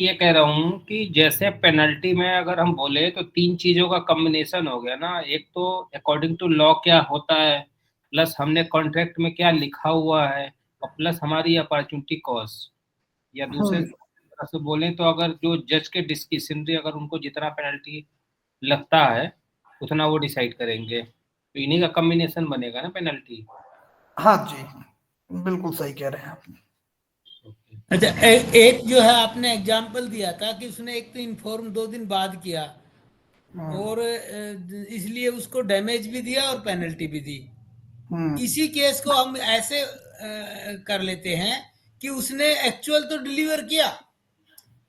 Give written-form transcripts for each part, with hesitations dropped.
ये कह रहा हूँ कि जैसे पेनल्टी में अगर हम बोले तो तीन चीजों का कॉम्बिनेशन हो गया ना। एक तो अकॉर्डिंग टू लॉ क्या होता है, प्लस हमने कॉन्ट्रैक्ट में क्या लिखा हुआ है, और प्लस हमारी अपॉर्चुनिटी कॉस्ट। या दूसरे हम्म। तरह से बोलें तो अगर जो जज के डिस्क्रिशनरी, अगर उनको जितना पेनल्टी लगता है उतना वो डिसाइड करेंगे, तो इन्हीं का कॉम्बिनेशन बनेगा ना पेनल्टी। हाँ जी, बिल्कुल सही कह रहे हैं आप। अच्छा, एक जो है आपने एग्जाम्पल दिया था कि उसने एक तो इन्फॉर्म 2 दिन बाद किया, और इसलिए उसको डैमेज भी दिया और पेनल्टी भी दी। हम्म। इसी केस को हम ऐसे कर लेते हैं कि उसने एक्चुअल तो डिलीवर किया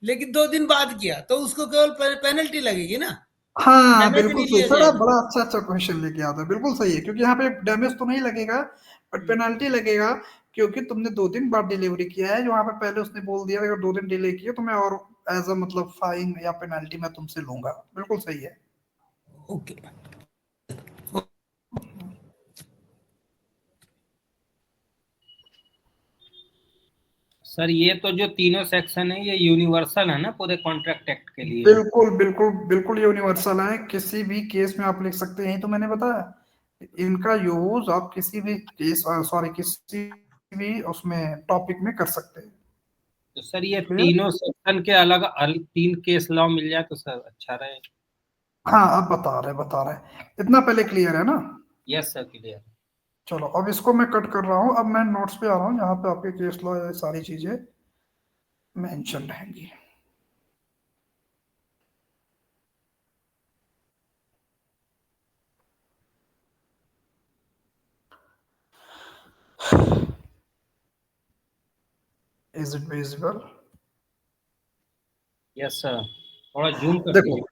लेकिन 2 दिन बाद किया, तो उसको केवल पेनल्टी लगेगी ना, हाँ डैमेज बिल्कुल नहीं सही, लिया बड़ा जाएगा। बड़ा अच्छा अच्छा क्वेश्चन लेके आता है, बिल्कुल सही है, क्योंकि यहाँ पे डैमेज तो नहीं लगेगा बट हम्म। पेनाल्टी लगेगा, क्योंकि तुमने 2 दिन बाद डिलीवरी किया है। जो वहाँ पे पहले उसने बोल दिया अगर 2 दिन डिले किया तो मैं और एज अ मतलब फाइन या पेनाल्टी मैं तुमसे लूंगा। बिल्कुल सही है। ओके। सर ये तो जो तीनों सेक्शन है ये यूनिवर्सल है ना पूरे कॉन्ट्रैक्ट एक्ट के लिए। बिल्कुल बिल्कुल बिल्कुल यूनिवर्सल है, किसी भी केस में आप लिख सकते हैं, यही तो मैंने बताया। इनका यूज आप किसी भी केस, सॉरी, किसी भी उसमें टॉपिक में कर सकते हैं। तो सर ये क्लियर? तीनों सेक्शन के अलग अलग तीन केस लॉ मिल जाए तो सर अच्छा रहे। हाँ, अब बता रहे हैं, इतना पहले क्लियर है ना? Yes sir, clear. चलो, अब इसको मैं कट कर रहा हूँ, अब मैं नोट्स पे आ रहा हूँ जहाँ पे आपके केस लॉ ये सारी चीजें मेंशन रहेंगी। Is it visible? Yes sir, थोड़ा जूम कर देखो, दीजिए।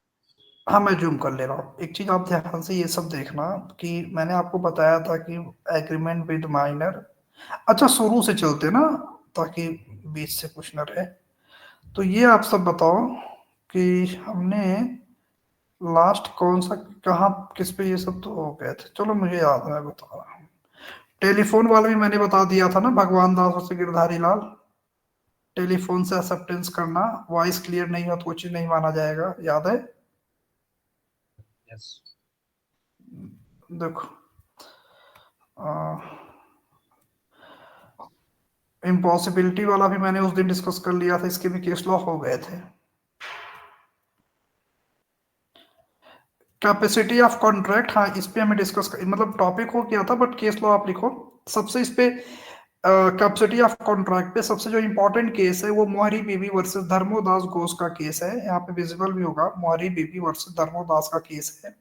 हाँ मैं जूम कर ले रहा हूँ। एक चीज आप ध्यान से ये सब देखना कि मैंने आपको बताया था कि एग्रीमेंट विद माइनर। अच्छा, शुरू से चलते ना, ताकि बीच से कुछ न रहे। तो ये आप सब बताओ कि हमने लास्ट कौन सा, कहाँ, किस पे, ये सब तो हो गए थे। चलो मुझे याद है, मैं बता रहा हूँ। टेलीफोन वाला भी मैंने बता दिया था ना, भगवान दास और गिरधारी लाल। टेलीफोन से एक्सेप्टेंस करना, वॉइस क्लियर नहीं हो तो कुछ नहीं माना जाएगा, याद है? यस। देखो, इम्पॉसिबिलिटी वाला भी मैंने उस दिन डिस्कस कर लिया था, इसके भी केस लॉ हो गए थे। कैपेसिटी ऑफ कॉन्ट्रैक्ट, हाँ इस पे हमें डिस्कस कर, मतलब टॉपिक हो गया था बट केस लॉ आप लिखो सबसे। इस पे कैपेसिटी ऑफ कॉन्ट्रैक्ट पे सबसे जो इंपॉर्टेंट केस है वो मोहरी बीबी वर्सेस धर्मोदास घोष का केस है। यहाँ पे विजिबल भी होगा, मोहरी बीबी वर्सेस धर्मोदास का केस है।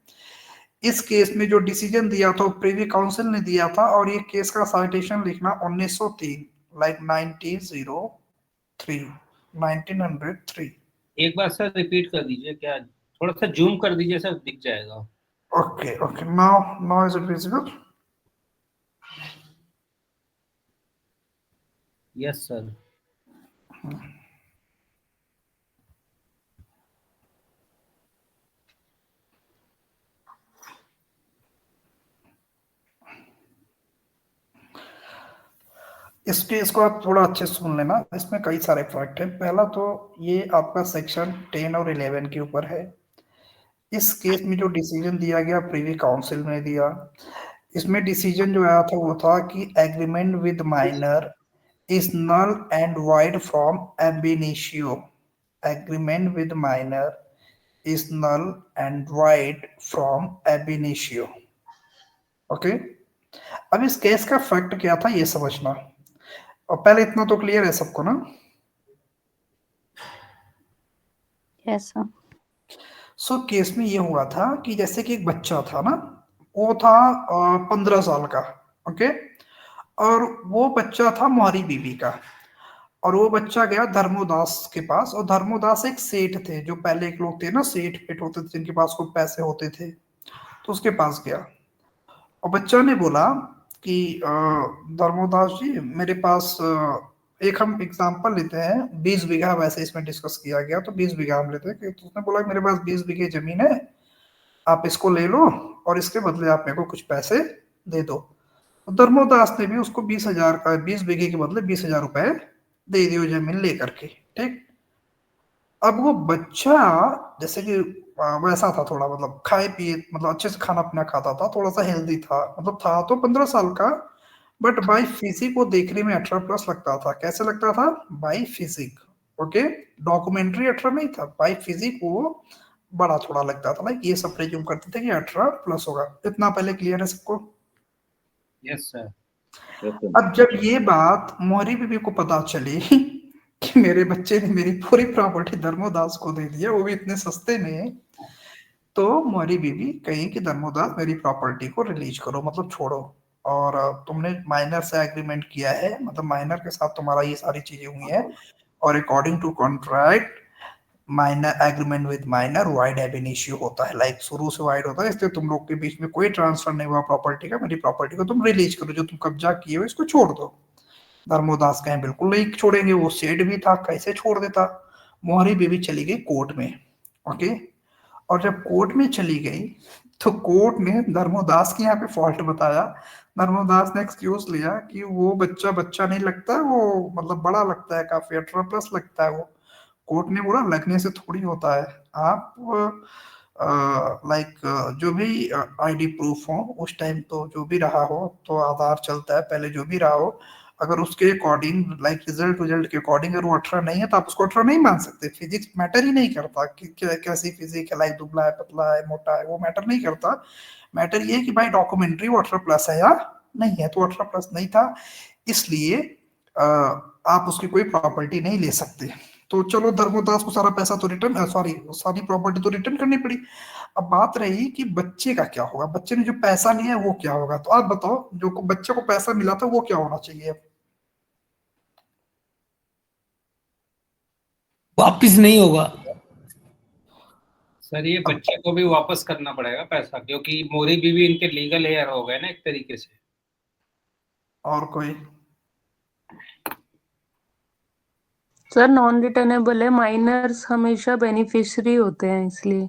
इस केस में जो डिसीजन दिया था वो प्रीवी काउंसिल ने दिया था, और ये केस का साइटेशन लिखना 1903, लाइक 1903, 1903। एक बार सर रिपीट कर दीजिए, क्या थोड़ा सा जूम कर दीजिए सर, दिख जाएगा। Okay okay, now is it visible? Yes sir. इस केस को आप थोड़ा अच्छे से सुन लेना, इसमें कई सारे फैक्ट हैं। पहला तो ये आपका सेक्शन 10 और 11 के ऊपर है। इस केस में जो डिसीजन दिया गया प्रीवी काउंसिल ने दिया, इसमें डिसीजन जो आया था वो था कि agreement with minor is null and void from ab initio. Agreement with minor is null and void from ab initio. Okay, अब इस केस का फैक्ट क्या था ये समझना, और पहले इतना तो क्लियर है सबको ना? Yes sir. सो केस में ये हुआ था कि जैसे कि एक बच्चा था ना, वो था 15 साल का। ओके, और वो बच्चा था मोहरी बीबी का, और वो बच्चा गया धर्मोदास के पास। और धर्मोदास एक सेठ थे, जो पहले एक लोग थे ना, सेठ पेट होते थे जिनके पास खूब पैसे होते थे, तो उसके पास गया। और बच्चा ने बोला कि धर्मोदास जी मेरे पास एक, हम एग्जांपल लेते हैं 20 बीघा, वैसे इसमें डिस्कस किया गया तो 20 बीघा हम लेते हैं कि, तो उसने बोला मेरे पास 20 बीघे जमीन है, आप इसको ले लो और इसके बदले आप मेरे को कुछ पैसे दे दो। तो धर्मोदास ने भी उसको 20,000 का, 20 बीघे के बदले 20,000 रुपए दे दियो जमीन लेकर के। ठीक, अब वो बच्चा जैसे कि वैसा था थोड़ा, मतलब खाए पिए, मतलब अच्छे से खाना पीना खाता था, थोड़ा सा हेल्दी था, मतलब था तो 15 साल का, बट बाई फिजिक वो देखने में 18+ लगता था। कैसे लगता था? By physique. ओके, डॉक्यूमेंट्री 18 नहीं था, बाई फिजिक वो बड़ा थोड़ा लगता था। लाइक ये सब प्रेज्यूम करते थे कि 18+ होगा। इतना पहले क्लियर है सबको? Yes sir. अब जब ये बात मोहरी बीबी को पता चली कि मेरे बच्चे ने मेरी पूरी प्रॉपर्टी धर्मोदास को दे दिया, वो भी इतने सस्ते में, तो मोहरी बीबी कही कि धर्मोदास मेरी प्रॉपर्टी को रिलीज करो, मतलब छोड़ो। और तुमने माइनर से एग्रीमेंट किया है, मतलब माइनर के साथ तुम्हारा ये सारी चीजें हुई है, और according to contract minor agreement with minor void ab initio होता है। लाइक शुरू से वाइड होता है, इसलिए तुम लोग के बीच में कोई ट्रांसफर नहीं हुआ प्रॉपर्टी का। मेरी प्रॉपर्टी को तुम रिलीज करो, जो तुम कब्जा किए हो इसको छोड़ दो। धर्मोदास कहें बिल्कुल नहीं छोड़ेंगे, वो सेठ भी था, कैसे छोड़ देता। मोहरी बीबी चली गई कोर्ट में। ओके, और जब कोर्ट में चली गई तो कोर्ट ने धर्मोदास के यहाँ पे फॉल्ट बताया। धर्मोदास ने एक्सक्यूज लिया कि वो बच्चा बच्चा नहीं लगता, वो मतलब बड़ा लगता है, काफी 18+ लगता है वो। कोर्ट ने बोला लगने से थोड़ी होता है, आप लाइक जो भी आईडी प्रूफ हो उस टाइम, तो जो भी रहा हो, तो आधार चलता है पहले, जो भी रहा हो, अगर उसके अकॉर्डिंग लाइक रिजल्ट के अकॉर्डिंग अगर वो 18 नहीं है तो आप उसको 18 नहीं मान सकते। फिजिक्स मैटर ही नहीं करता कि कैसी फिजिक्स है, लाइक दुबला है, पतला है, मोटा है, वो मैटर नहीं करता। मैटर ये है कि भाई डॉक्यूमेंट्री वो 18+ है या नहीं है, तो 18+ नहीं था, इसलिए आप उसकी कोई प्रॉपर्टी नहीं ले सकते। तो चलो धर्मोदास को सारा पैसा तो रिटर्न, सॉरी सारी प्रॉपर्टी तो रिटर्न करनी पड़ी। अब बात रही कि बच्चे का क्या होगा, बच्चे ने जो पैसा लिया है वो क्या होगा। तो आप बताओ, जो बच्चे को पैसा मिला था वो क्या होना चाहिए? वापिस नहीं होगा। सर ये बच्चे को भी वापस करना पड़ेगा पैसा, क्योंकि मोरी बीवी इनके लीगल हेयर हो गए ना एक तरीके से। और कोई? सर नॉन रिटर्नेबल है, माइनर्स हमेशा बेनिफिशियरी होते हैं इसलिए।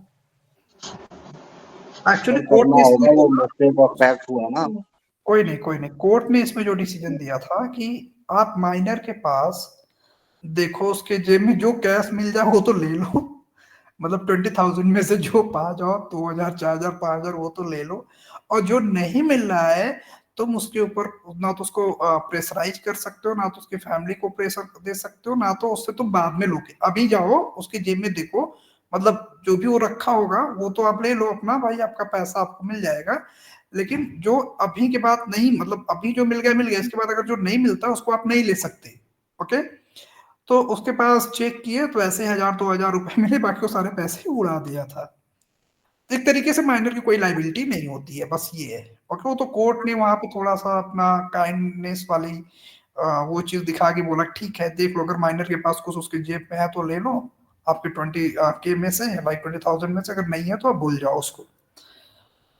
एक्चुअली कोर्ट ने होगा, वो मिस्टेक ऑफ फैक्ट हुआ ना। कोई नहीं कोई नहीं, कोर्ट ने इसमें जो डिसीजन दिया था कि आप माइनर के पास देखो, उसके जेब में जो कैश मिल जाए वो तो ले लो, मतलब 20,000 में से जो 5,000 2,000 4,000 5,000 वो तो ले लो। और जो नहीं मिल रहा है तुम उसके ऊपर ना तो उसको प्रेशराइज कर सकते हो, ना तो उसकी फैमिली को प्रेशर दे सकते हो, ना तो उससे तुम बाद में लोगे। अभी जाओ उसकी जेब में देखो, मतलब जो भी वो रखा होगा वो तो आप ले लो अपना, भाई आपका पैसा आपको मिल जाएगा। लेकिन जो अभी के बाद नहीं, मतलब अभी जो मिल गया, इसके बाद अगर जो नहीं मिलता उसको आप नहीं ले सकते। ओके, तो उसके पास चेक किए तो ऐसे 1,000 2,000 रुपए मिले, बाकी वो सारे पैसे उड़ा दिया था। एक तरीके से माइनर की कोई लाइबिलिटी नहीं होती है, बस ये है। ओके, वो तो कोर्ट ने वहां पे थोड़ा सा अपना काइंडनेस वाली वो चीज दिखा के बोला ठीक है देख लो, अगर माइनर के पास कुछ उसके जेब में है तो ले लो, आपके 20K में से, लाइक 20,000 में से, अगर नहीं है तो आप भूल जाओ उसको,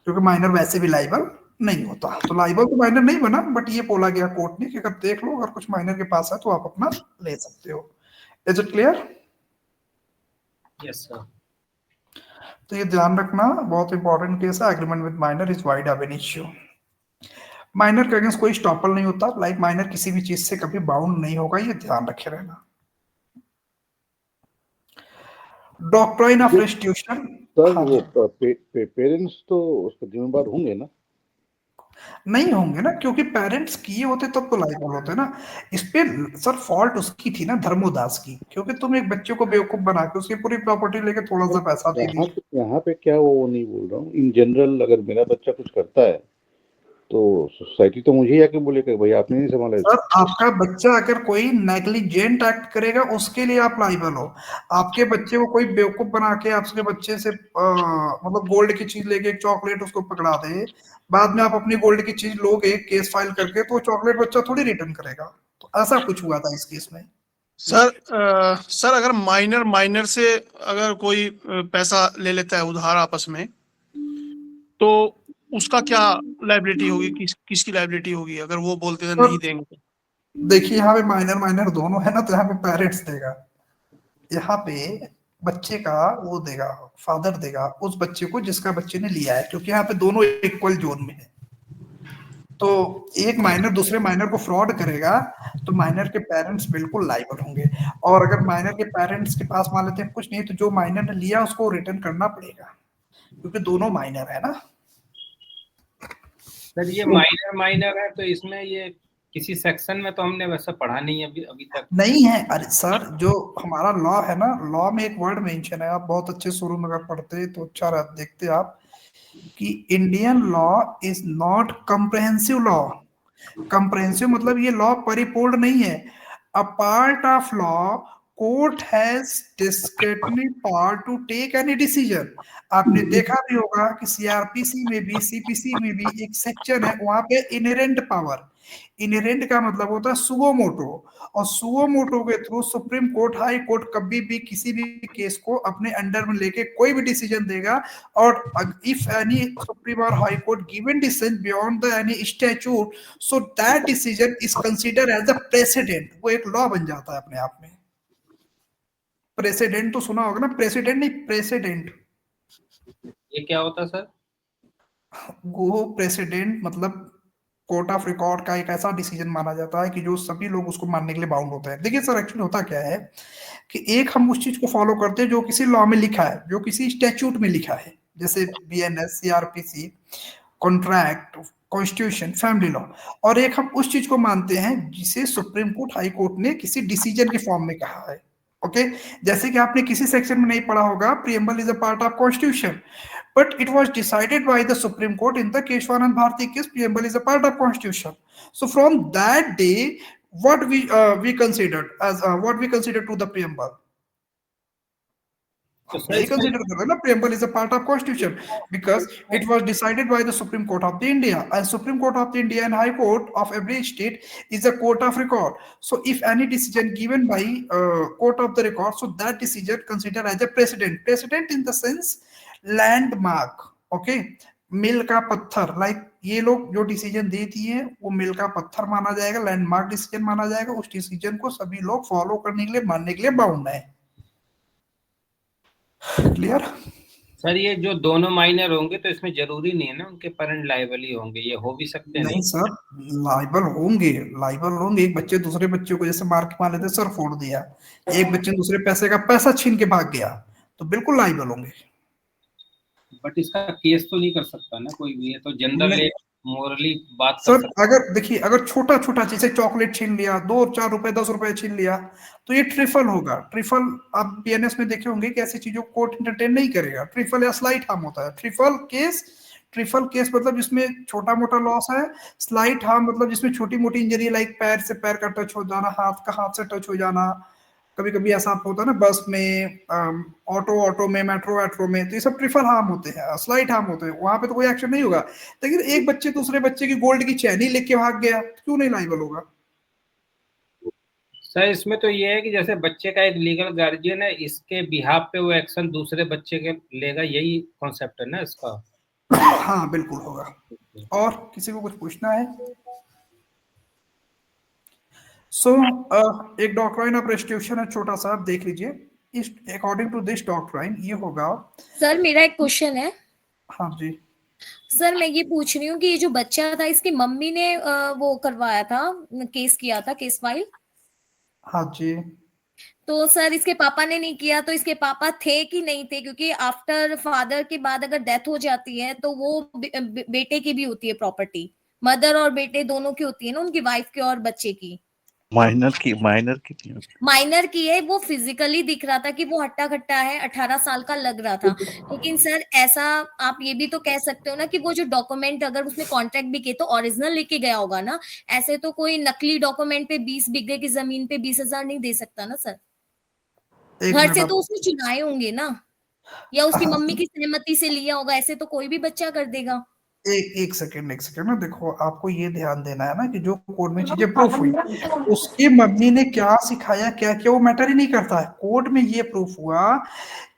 क्योंकि माइनर वैसे भी लाइबल नहीं होता। तो लाइबल तो माइनर नहीं बना, बट ये बोला गया कोर्ट ने कि अगर देख लो अगर कुछ माइनर के पास है तो आप अपना ले सकते हो। Is it clear? Yes sir. तो ये ध्यान रखना, बहुत इंपॉर्टेंट केस है। Agreement with minor is wide अब एन इश्यू। माइनर के अगेंस्ट कोई स्टॉपल नहीं होता, लाइक माइनर किसी भी चीज से कभी बाउंड नहीं होगा, ये ध्यान रखे रहना। Doctrine of restitution. सर हाँ वो जी, पेरेंट्स तो उसके जिम्मेदार होंगे ना? नहीं होंगे ना, क्योंकि पेरेंट्स किए होते तब तो लाइबल होते ना। इस पे सर फॉल्ट उसकी थी ना, धर्मोदास की, क्योंकि तुम एक बच्चे को बेवकूफ बना के उसकी पूरी प्रॉपर्टी लेके थोड़ा सा पैसा दे दी। यहाँ पे क्या, वो नहीं बोल रहा हूँ, इन जनरल अगर मेरा बच्चा कुछ करता है तो सोसाइटी तो मुझे ही आके बोलेगा भाई आपने नहीं संभाला सर इसको। आपका बच्चा अगर कोई नेग्लिजेंट एक्ट करेगा उसके लिए आप लाइबल हो। आपके बच्चे को कोई बेवकूफ बना के आपके बच्चे से मतलब गोल्ड की चीज लेके एक चॉकलेट उसको पकड़ा दे, बाद में आप अपनी गोल्ड की चीज लोगे केस फाइल करके, तो चॉकलेट बच्चा थोड़ी रिटर्न करेगा। तो ऐसा कुछ हुआ था इस केस में। सर अगर माइनर से अगर कोई पैसा ले लेता है उधार आपस में, तो उसका क्या लायबिलिटी होगी, किसकी लायबिलिटी होगी अगर वो बोलते हैं नहीं देंगे तो? देखिए यहाँ पे माइनर दोनों है ना, तो यहाँ पे पेरेंट्स देगा, यहाँ पे बच्चे का वो देगा, फादर देगा उस बच्चे को जिसका बच्चे ने लिया है, क्योंकि यहाँ पे दोनों इक्वल जोन में है। तो एक माइनर दूसरे माइनर को फ्रॉड करेगा तो माइनर के पेरेंट्स बिल्कुल लायबल होंगे, और अगर माइनर के पेरेंट्स के पास मान लेते हैं कुछ नहीं तो जो माइनर ने लिया उसको रिटर्न करना पड़ेगा, क्योंकि दोनों माइनर है ना। सर ये माइनर है तो इसमें ये किसी सेक्शन में तो हमने वैसा पढ़ा नहीं है अभी तक। नहीं है, अरे सर जो हमारा लॉ है ना, लॉ में एक वर्ड मेंशन है, आप बहुत अच्छे शुरू में अगर पढ़ते तो अच्छा रहता, देखते आप कि Indian law is not comprehensive law. Comprehensive मतलब ये लॉ परिपूर्ण नहीं है। A part of law, court has discretionary power to take any decision. आपने देखा भी होगा कि सीआरपीसी में भी सीपीसी में भी एक सेक्शन है, वहां पे इनहेरेंट पावर, इनहेरेंट का मतलब होता है सुओ मोटो, और सुओ मोटो के through supreme court, high court कभी भी किसी भी केस को अपने अंडर में लेके कोई भी डिसीजन देगा, और इफ एनी सुप्रीम और high court given decision beyond the any statute, so that decision is considered as a precedent. वो एक लॉ बन जाता है अपने आप में। प्रेसिडेंट तो सुना होगा ना, प्रेसिडेंट नहीं प्रेसिडेंट। ये क्या होता है सर? वो प्रेसिडेंट मतलब कोर्ट ऑफ रिकॉर्ड का एक ऐसा डिसीजन माना जाता है कि जो सभी लोग उसको मानने के लिए बाउंड होते हैं। देखिए सर, एक्चुअली होता क्या है कि एक हम उस चीज को फॉलो करते हैं जो किसी लॉ में लिखा है, जो किसी स्टैट्यूट में लिखा है, जैसे BNS, CrPC, contract, constitution, family law, और एक हम उस चीज को मानते हैं जिसे सुप्रीम कोर्ट, हाई कोर्ट ने किसी डिसीजन के फॉर्म में कहा है। ओके, जैसे कि आपने किसी सेक्शन में नहीं पढ़ा होगा, preamble is a part of constitution, but it was decided by the Supreme Court in the Keshwanand Bharti case. Preamble is a part of Constitution. So from that day, what we considered as what we considered to the preamble. They consider the preamble is a part of Constitution because it was decided by the Supreme Court of the India, and Supreme Court of the India and High Court of every state is a court of record. So if any decision given by court of the record, so that decision considered as a precedent. Precedent in the sense landmark, okay, मिल का पत्थर, like ये लोग जो decision देती है वो मिल का पत्थर माना जाएगा, लैंडमार्क डिसीजन माना जाएगा, उस डिसीजन को सभी लोग फॉलो करने के लिए, मानने के लिए बाउंड है। Clear sir? ये जो दोनों माइनर होंगे तो इसमें जरूरी नहीं है ना उनके पेरेंट लायबल ही होंगे, ये हो भी सकते हैं। नहीं सर, लायबल होंगे, लायबल होंगे। एक बच्चे दूसरे बच्चे को जैसे मार के मान लेते सर फोड़ दिया, एक बच्चे दूसरे पैसे का पैसा छीन के भाग गया, तो बिल्कुल लायबल होंगे। बट इसका केस तो नहीं कर सकता ना कोई भी, ये तो जनरल एक मोरली बात कर सर सकता। अगर देखिए, अगर छोटा छोटा चीज, चॉकलेट छीन लिया, 2-4 रुपए 10 रुपए छीन लिया, तो ये ट्रिफल होगा। ट्रिफल आप बीएनएस में देखे होंगे कि ऐसी चीजों को कोर्ट एंटरटेन नहीं करेगा। ट्रिफल या स्लाइट हार्म होता है। ट्रिफल केस मतलब जिसमें छोटा मोटा लॉस है। स्लाइट हार्म मतलब जिसमें छोटी मोटी इंजरी, लाइक पैर से पैर का टच हो जाना, हाथ का हाथ से टच हो जाना, कभी कभी ऐसा होता है ना बस में, ऑटो में, मेट्रो में, तो ये सब ट्रिपल हार्म होते हैं, स्लाइट हार्म होते हैं, वहां पे तो कोई एक्शन नहीं होगा। लेकिन एक बच्चे दूसरे बच्चे की गोल्ड की चैन ही लेके भाग गया, क्यों नहीं लायबल होगा? सर इसमें तो ये है कि जैसे बच्चे का एक लीगल गार्जियन है, इसके बिहाफ पे वो एक्शन दूसरे बच्चे के लेगा, यही कॉन्सेप्ट है ना इसका? हाँ बिल्कुल होगा। और किसी को कुछ पूछना है? सो एक डॉक्ट्राइन ऑफ रेस्टिट्यूशन है, छोटा सा, आप देख लीजिए। इस अकॉर्डिंग टू दिस डॉक्ट्राइन ये होगा। सर मेरा एक क्वेश्चन है। हाँ जी सर मैं ये पूछ रही हूँ कि ये जो बच्चा था, इसकी मम्मी ने वो करवाया था, केस किया था, केस फाइल। हाँ जी। तो सर इसके पापा ने नहीं किया, तो इसके पापा थे कि नहीं थे? क्योंकि आफ्टर फादर के बाद अगर डेथ हो जाती है तो वो बेटे की भी होती है प्रॉपर्टी, मदर और बेटे दोनों की होती है ना, उनकी वाइफ की और बच्चे की। माइनर की है। वो फिजिकली दिख रहा था कि वो हट्टा खट्टा है, 18 साल का लग रहा था। लेकिन सर ऐसा आप ये भी तो कह सकते हो ना कि वो जो डॉक्यूमेंट अगर उसने कॉन्ट्रैक्ट भी किए तो ओरिजिनल लेके गया होगा ना। ऐसे तो कोई नकली डॉक्यूमेंट पे 20 बीघे की जमीन पे 20,000 नहीं दे सकता ना सर। घर से तो उसने चुनाए होंगे ना, या उसकी मम्मी की सहमति से लिया होगा। ऐसे तो कोई भी बच्चा कर देगा। एक सेकंड ना, देखो आपको ये ध्यान देना है ना कि जो कोर्ट में चीजें प्रूफ हुई, उसकी मम्मी ने क्या सिखाया क्या क्या वो मैटर ही नहीं करता है। कोर्ट में ये प्रूफ हुआ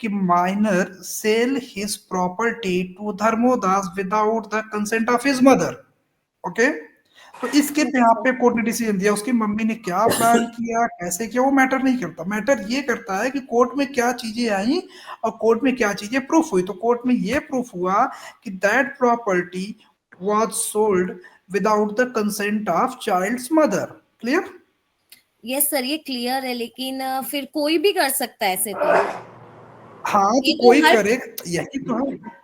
कि minor sell his property to Dharmodas without the consent of his mother. Okay, तो इसके यहाँ पे कोर्ट ने डिसीजन दिया। उसकी मम्मी ने क्या प्लान किया, कैसे किया, वो मैटर नहीं करता। मैटर ये करता है कि कोर्ट में क्या चीजें आई और कोर्ट में क्या चीजें प्रूफ हुई। तो कोर्ट में ये प्रूफ हुआ कि that property was sold without the consent of child's mother. Clear? Yes sir, ये क्लियर है, लेकिन फिर कोई भी कर सकता है ऐसे तो। हाँ, ये तो तो कोई हर करे, यही तो है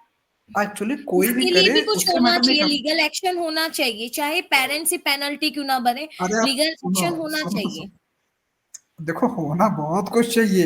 एक्चुअली, कोई भी उसके लिए करे भी कुछ उससे होना मैटर नहीं चाहिए, करता। लीगल एक्शन होना चाहिए, चाहे पेरेंट्स ही पेनल्टी क्यों ना बने, अरे आप लीगल सुनो एक्शन होना सुनो चाहिए। देखो, होना बहुत कुछ चाहिए।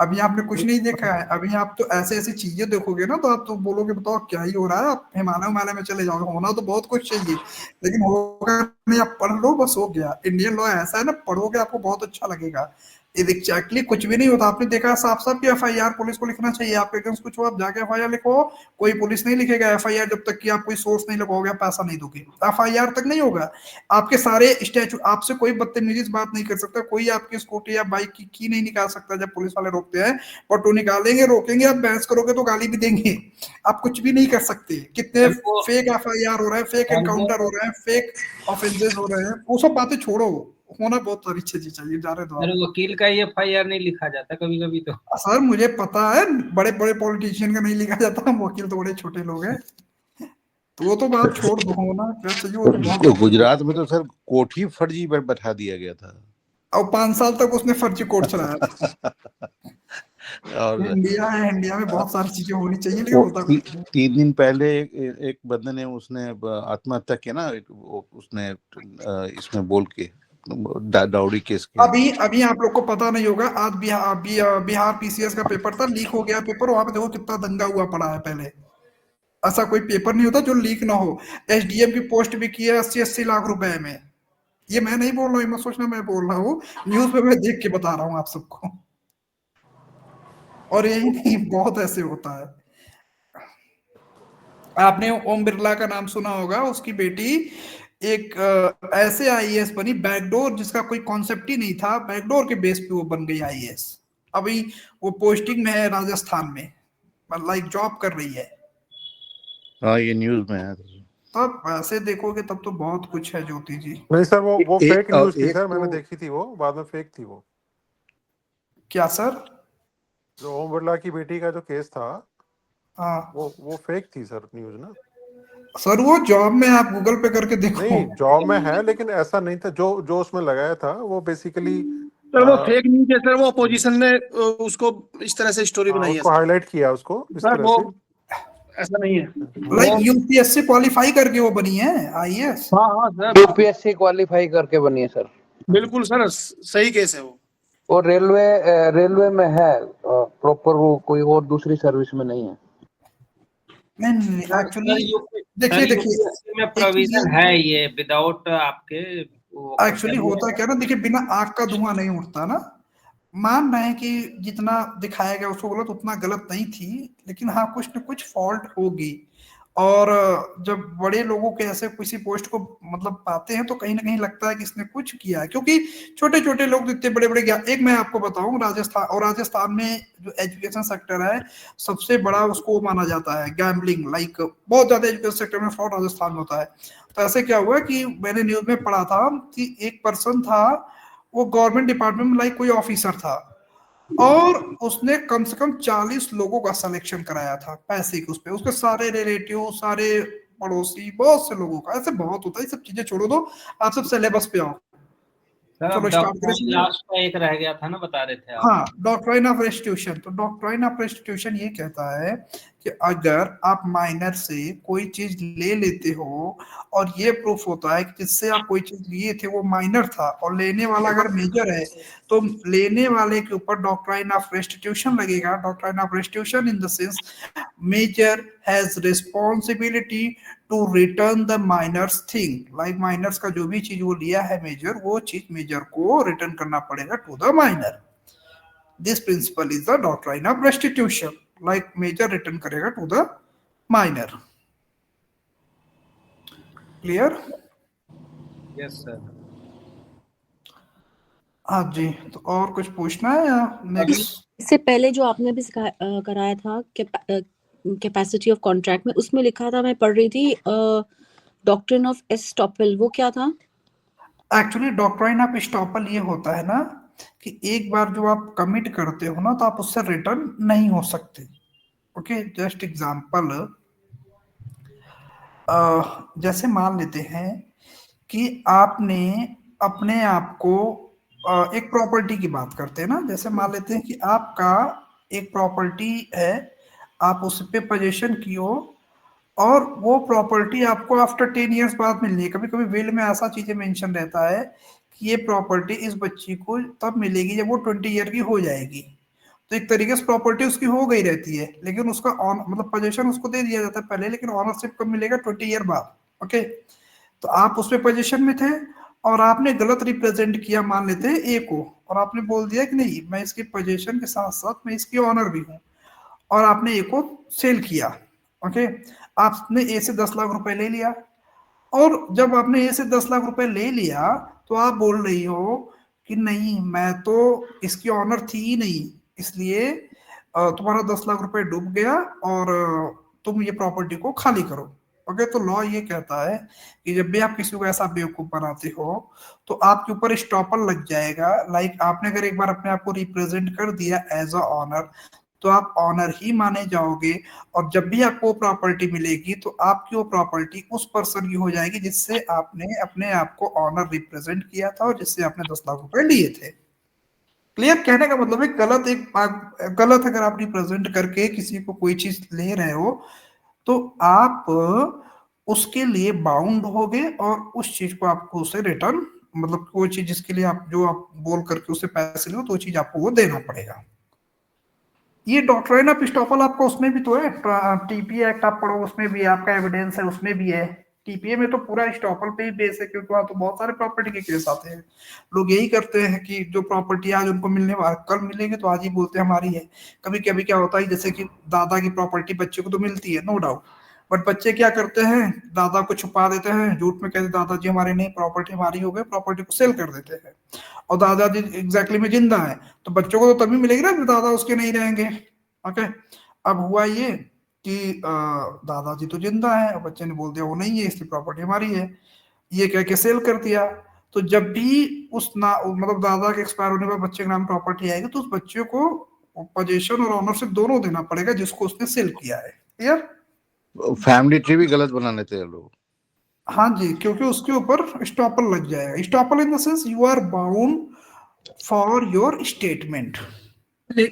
अभी आपने कुछ नहीं देखा है, अभी आप तो ऐसे ऐसी चीजें देखोगे ना, तो आप तो बोलोगे बताओ क्या ही हो रहा है, आप हिमालय हिमालय में चले जाओगे। होना तो बहुत कुछ चाहिए, लेकिन होगा नहीं। आप पढ़ लो बस, हो गया। इंडियन लॉ ऐसा है ना, पढ़ोगे आपको बहुत अच्छा लगेगा। एग्जैक्टली कुछ भी नहीं होता। आपने देखा साफ साफ कि एफआईआर पुलिस को लिखना चाहिए। आपके अगेंस्ट कुछ हो, आप जाके एफआईआर लिखो। कोई पुलिस नहीं लिखेगा एफआईआर जब तक कि आप कोई सोर्स नहीं लगाओगे, पैसा नहीं दोगे, एफआईआर तक नहीं होगा। आपके सारे स्टैचू, आपसे कोई बदतमीजी से बात नहीं कर सकता, कोई आपकी स्कूटी या बाइक की नहीं निकाल सकता जब पुलिस वाले रोकते हैं। ऑटो निकालेंगे, रोकेंगे, आप बहस करोगे तो गाली भी देंगे। आप कुछ भी नहीं कर सकते। कितने सर वो फेक एफआईआर हो रहे हैं, फेक सर एनकाउंटर हो वो रहे हैं, फेक ऑफेंसेस हो रहे हैं। वो सब बातें छोड़ो, होना बहुत सारी चीजें चाहिए, जा रहे दो सर आप। वकील का एफआईआर नहीं लिखा जाता कभी कभी तो। सर मुझे पता है, बड़े बड़े पॉलिटिशियन का नहीं लिखा जाता, हम वकील तो बड़े छोटे लोग हैं। तो वो तो बात छोड़ दो, होना क्या चाहिए वो तो बहुत तो गुजरात में तो सर कोर्ट ही फर्जी बैठा दिया गया था। और 5 साल तक उसने फर्जी कोर्ट चलाया था। और इंडिया है, इंडिया में बहुत सारी चीजें होनी चाहिए, लेकिन वो होता कुछ नहीं। 3 दिन पहले एक बंदे ने उसने आत्महत्या किया ना, उसने इसमें बोल के डाउरी केस के। अभी अभी आप लोग को पता नहीं होगा, आज बिहार पीसीएस का पेपर था, लीक हो गया पेपर। वहां पे देखो कितना दंगा हुआ पड़ा है। पहले ऐसा कोई पेपर नहीं होता जो लीक ना हो। एसडीएम की पोस्ट भी की है 80-80 लाख रुपए में। ये मैं नहीं बोल रहा हूँ, मैं सोचना मैं बोल रहा हूँ, न्यूज पे मैं देख के बता रहा हूँ आप सबको। और यही नहीं, बहुत ऐसे होता है। आपने ओम बिरला का नाम सुना होगा, उसकी बेटी एक ऐसे आईएएस बनी, बैकडोर, जिसका कोई कॉन्सेप्ट ही नहीं था, बैकडोर के बेस पे वो बन गई आईएएस। अभी वो पोस्टिंग में है राजस्थान में, लाइक जॉब कर रही है। हाँ, ये न्यूज में है। तब ऐसे देखोगे तब तो बहुत कुछ है ज्योति जी। नहीं सर, वो फेक न्यूज थी एक सर, मैंने तो देखी थी, वो बाद में फेक थी। वो क्या सर? जो ओम बिरला की बेटी का जो केस था, हाँ वो फेक थी सर न्यूज ना। सर, वो जॉब में आप गूगल पे करके देखो। नहीं, जॉब में है, लेकिन ऐसा नहीं था जो उसमें लगाया था। वो बेसिकली सर वो फेक न्यूज है सर, वो अपोजिशन ने उसको इस तरह से स्टोरी बनाई है उसको हाईलाइट किया, उसको इस सर। तरह वो से। ऐसा नहीं है लाइक वो। यूपीएससी क्वालिफाई करके वो बनी है आईएएस। हाँ हाँ सर, यूपीएससी क्वालिफाई करके बनी है सर। बिल्कुल सर, सही केस है वो। वो रेलवे में है प्रॉपर, वो कोई और दूसरी सर्विस में नहीं है। नहीं एक्चुअली देखिए यूपीएससी में प्रोविजन है ये विदाउट आपके एक्चुअली होता क्या ना, देखिए बिना आग का धुआं नहीं उठता ना। मान रहे हैं कि जितना दिखाया गया उसको गलत, उतना गलत नहीं थी, लेकिन हाँ कुछ न कुछ फॉल्ट होगी। और जब बड़े लोगों के ऐसे किसी पोस्ट को मतलब पाते हैं तो कहीं ना कहीं लगता है कि इसने कुछ किया है, क्योंकि छोटे छोटे लोग इतने बड़े बड़े एक मैं आपको बताऊं, राजस्थान में जो एजुकेशन सेक्टर है सबसे बड़ा उसको माना जाता है गैम्बलिंग, लाइक बहुत ज्यादा एजुकेशन सेक्टर में फ्रॉड राजस्थान में होता है। तो ऐसे क्या हुआ कि मैंने न्यूज में पढ़ा था कि एक पर्सन था, वो गवर्नमेंट डिपार्टमेंट में लाइक कोई ऑफिसर था, और उसने कम से कम 40 लोगों का सिलेक्शन कराया था पैसे के उस पे, उसके सारे रिलेटिव, सारे पड़ोसी, बहुत से लोगों का। ऐसे बहुत होता है, ये सब चीजें छोड़ो दो, आप सब सिलेबस पे आओ। चलो स्टार्ट करें। लास्ट का एक रह गया था ना, बता रहे थे आप। हाँ, डॉक्ट्राइन ऑफ रेस्टिट्यूशन। तो डॉक्ट्राइन ऑफ रेस्टिट्यूशन ये कहता है कि अगर आप माइनर से कोई चीज ले लेते हो और ये प्रूफ होता है कि जिससे आप कोई चीज लिए थे वो माइनर था, और लेने वाला अगर मेजर है, तो लेने वाले के ऊपर डॉक्ट्राइन ऑफ रेस्टिट्यूशन लगेगा। Doctrine of restitution in the sense major has responsibility to return the minor's thing, like minor's का जो भी चीज वो लिया है मेजर, वो चीज मेजर को रिटर्न करना पड़ेगा to the minor. This principle is the doctrine of restitution, like major return करेगा to the minor. Clear? Yes sir. हाँ जी, तो और कुछ पूछना है या नेक्स्ट? इससे पहले जो आपने अभी कराया था कैपेसिटी ऑफ कॉन्ट्रैक्ट में, उसमें लिखा था, मैं पढ़ रही थी, डॉक्ट्रिन ऑफ एस्टॉपल, वो क्या था? एक्चुअली डॉक्ट्राइन ऑफ एस्टॉपल ये होता है ना कि एक बार जो आप कमिट करते हो ना, तो आप उससे रिटर्न नहीं हो सकते। ओके, जस्ट एग्जांपल, जैसे मान लेते हैं कि आपने अपने आप को एक प्रॉपर्टी की बात करते हैं ना, जैसे मान लेते हैं कि आपका एक प्रॉपर्टी है, आप उस पे पोजीशन की हो और वो प्रॉपर्टी आपको आफ्टर 10 इयर्स बाद मिलनी है। कभी कभी विल में ऐसा चीजें मेंशन रहता है कि ये प्रॉपर्टी इस बच्ची को तब मिलेगी जब वो 20 ईयर की हो जाएगी। तो एक तरीके से प्रॉपर्टी उसकी हो गई रहती है, लेकिन उसका ऑन मतलब पोजीशन उसको दे दिया जाता है पहले, लेकिन ऑनरशिप कब मिलेगा? 20 ईयर बाद। ओके, तो आप उसमें पोजीशन में थे और आपने गलत रिप्रेजेंट किया, मान लेते हैं ए को, और आपने बोल दिया कि नहीं मैं इसकी पोजीशन के साथ साथ मैं इसकी ऑनर भी हूँ, और आपने ए को सेल किया। ओके, आपने ए से 10 लाख रुपए ले लिया, और जब आपने ए से 10 लाख रुपए ले लिया तो आप बोल रही हो कि नहीं मैं तो इसकी ऑनर थी ही नहीं, इसलिए तुम्हारा 10 लाख रुपए डूब गया और तुम ये प्रॉपर्टी को खाली करो। ओके, तो लॉ ये कहता है कि जब भी आप किसी को ऐसा बेवकूफ बनाते हो तो आपके ऊपर स्टॉपर लग जाएगा। लाइक आपने अगर एक बार अपने आप को रिप्रेजेंट कर दिया एज अ ऑनर, तो आप ऑनर ही माने जाओगे, और जब भी आपको प्रॉपर्टी मिलेगी तो आपकी वो प्रॉपर्टी उस पर्सन की हो जाएगी जिससे आपने अपने आप को ऑनर रिप्रेजेंट किया था और जिससे आपने 10 लाख रुपए लिए थे। क्लियर? कहने का मतलब है गलत अगर आप रिप्रेजेंट करके किसी को कोई चीज ले रहे हो तो आप उसके लिए बाउंड होगे और उस चीज को आपको उसे रिटर्न, मतलब कोई चीज जिसके लिए आप जो आप बोल करके उसे पैसे लो तो वो चीज आपको वो देना पड़ेगा। ये डॉक्ट्राइन ऑफ एस्टॉपल आपका उसमें भी तो है, टीपीए एक्ट आप पढ़ो उसमें भी आपका एविडेंस है, उसमें भी है। टीपीए में तो पूरा एस्टॉपल पे ही बेस है, क्योंकि वहां तो बहुत सारे प्रॉपर्टी के केस आते हैं। लोग यही करते हैं कि जो प्रॉपर्टी आज उनको मिलने वाला कल मिलेंगे तो आज ही बोलते हैं हमारी है। कभी कभी क्या होता है जैसे कि दादा की प्रॉपर्टी बच्चे को तो मिलती है, नो डाउट, बट बच्चे क्या करते हैं, दादा को छुपा देते हैं, झूठ में कहते दादाजी हमारी नहीं, प्रॉपर्टी हमारी हो गई, प्रॉपर्टी को सेल कर देते हैं, और दादाजी एग्जैक्टली में जिंदा है तो बच्चों को तो तभी मिलेगी ना जब दादा उसके नहीं रहेंगे। ओके, अब हुआ ये कि दादाजी तो जिंदा है और बच्चे ने बोल दिया वो नहीं है इसकी प्रॉपर्टी हमारी है, ये कह के सेल कर दिया। तो जब भी उस ना मतलब दादा के एक्सपायर होने पर बच्चे के नाम प्रॉपर्टी आएगी तो उस बच्चे को पोजीशन और ऑनरशिप दोनों देना पड़ेगा जिसको उसने सेल किया है। क्लियर? फैमिली ट्री भी गलत बना लेते हैं लोग। हाँ जी, क्योंकि उसके ऊपर स्टॉपल लग जाएगा। Estoppel in the sense you are bound for your statement.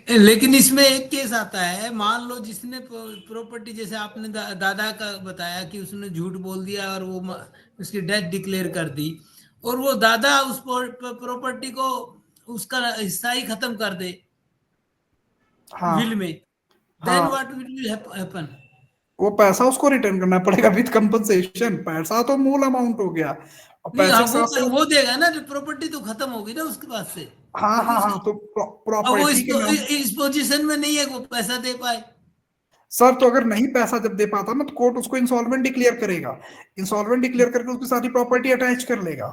लेकिन इसमें एक केस आता है, मान लो जिसने प्रॉपर्टी, जैसे आपने दादा का बताया कि उसने झूठ बोल दिया और वो उसकी डेथ डिक्लेयर कर दी, और वो दादा उस प्रॉपर्टी को उसका हिस्सा ही खत्म कर दे विल में, देन व्हाट विल हैपन? वो पैसा उसको रिटर्न करना पड़ेगा विद कंपनसेशन। पैसा तो मूल अमाउंट हो गया, और पैसे वो देगा ना, प्रॉपर्टी तो खत्म होगी ना उसके पास से। हाँ, तो प्रॉपर्टी के नाम इस पोजीशन में नहीं है वो पैसा दे पाए। सर, तो अगर नहीं पैसा जब दे पाता ना तो कोर्ट उसको इंसॉल्वेंट डिक्लेयर करेगा, इंसॉल्वेंट डिक्लेयर करके उसकी सारी प्रॉपर्टी अटैच कर लेगा।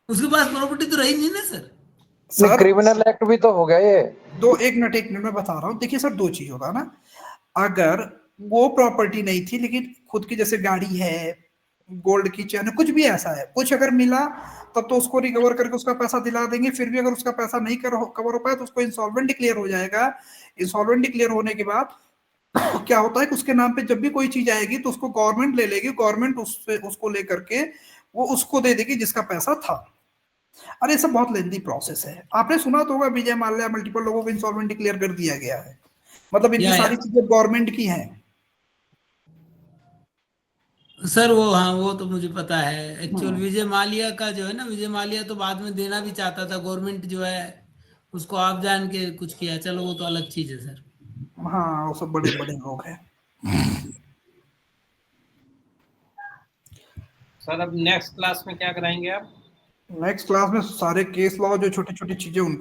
उसके पास प्रॉपर्टी तो रही नहीं ना सर। सर क्रिमिनल एक्ट भी तो हो गया ये। एक मिनट मैं बता रहा हूँ। देखिए सर, दो चीज होता है ना, अगर वो प्रॉपर्टी नहीं थी लेकिन खुद की जैसे गाड़ी है, गोल्ड की चैन, कुछ भी ऐसा है, कुछ अगर मिला तब तो उसको रिकवर करके उसका पैसा दिला देंगे। फिर भी अगर उसका पैसा नहीं कवर हो पाया तो उसको इंसॉल्वेंट डिक्लेयर हो जाएगा। इंसॉल्वेंट डिक्लेयर होने के बाद क्या होता है कि उसके नाम पे जब भी कोई चीज आएगी तो उसको गवर्नमेंट ले लेगी, गवर्नमेंट उसको लेकर के वो उसको दे देगी जिसका पैसा था। अरे ये सब बहुत लेंथी प्रोसेस है। आपने सुना तो होगा विजय माल्या मल्टीपल लोगों को इंसॉल्वेंट डिक्लेयर कर दिया गया है, मतलब इतनी सारी चीजें गवर्नमेंट की हैं। सर वो तो मुझे पता है। एक्चुअल विजय माल्या का जो है ना, विजय माल्या तो बाद में देना भी चाहता था, गवर्नमेंट जो है उसको आप जान के कुछ किया, चलो वो तो अलग चीज है सर। हाँ, वो सब बड़े बड़े लोग हैं। सर अब नेक्स्ट क्लास में क्या कराएंगे आप? नेक्स्ट क्लास में सारे केस लॉ जो छोटी छोटी चीजें उनको